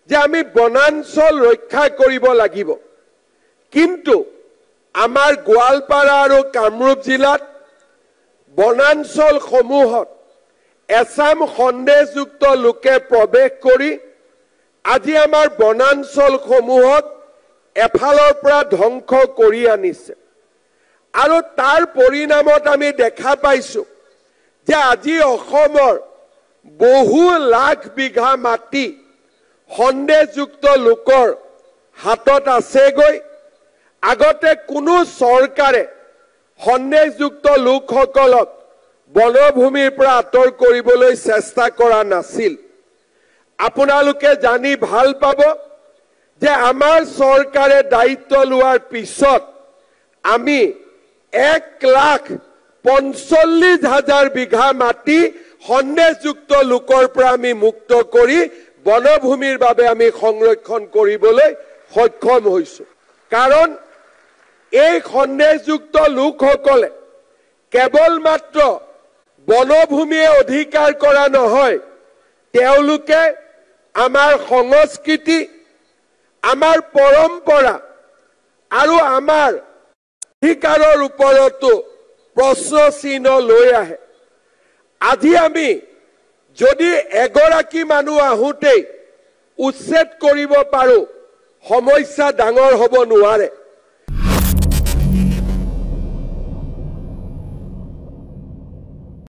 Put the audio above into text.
যে আমি বনাঞ্চল ৰক্ষা কৰিব লাগিব কিন্তু আমাৰ গোৱালপাৰা আৰু কামৰূপ জিলাত বনাঞ্চল সমূহত এছাম সন্দেহযুক্ত লোকে প্ৰৱেশ কৰি আজি আমাৰ বনাঞ্চল সমূহত এফালৰ পৰা ধ্বংস কৰি আনিছে আৰু তাৰ পৰিণামত আমি দেখা পাইছো যে আজি অসমৰ বহু লাখ বিঘা মাটি সন্দেহযুক্ত লোকৰ হাতত আছেগৈ আগতে কোনো চৰকাৰে সন্দেহযুক্ত লোকসকলক বনভূমিৰ পৰা আঁতৰ কৰিবলৈ চেষ্টা কৰা নাছিল আপোনালোকে জানি ভাল পাব যে আমাৰ চৰকাৰে দায়িত্ব লোৱাৰ পিছত আমি 1,45,000 বিঘা মাটি সন্দেহযুক্ত লোকৰ পৰা আমি মুক্ত কৰি বনভূমিৰ বাবে আমি সংৰক্ষণ কৰিবলৈ সক্ষম হৈছো কাৰণ এই সন্দেহযুক্ত লোকসকলে কেৱল মাত্ৰ বনভূমিয়ে অধিকাৰ কৰা নহয় তেওঁলোকে আমাৰ সংস্কৃতি আমাৰ পৰম্পৰা আৰু আমাৰ অধিকাৰৰ ওপৰতো প্ৰশ্ন চিহ্ন লৈ আহে আজি আমি যদি এগৰাকী মানুহ আহোঁতে উচ্ছেদ কৰিব পাৰো সমস্যা ডাঙৰ হ'ব নোৱাৰে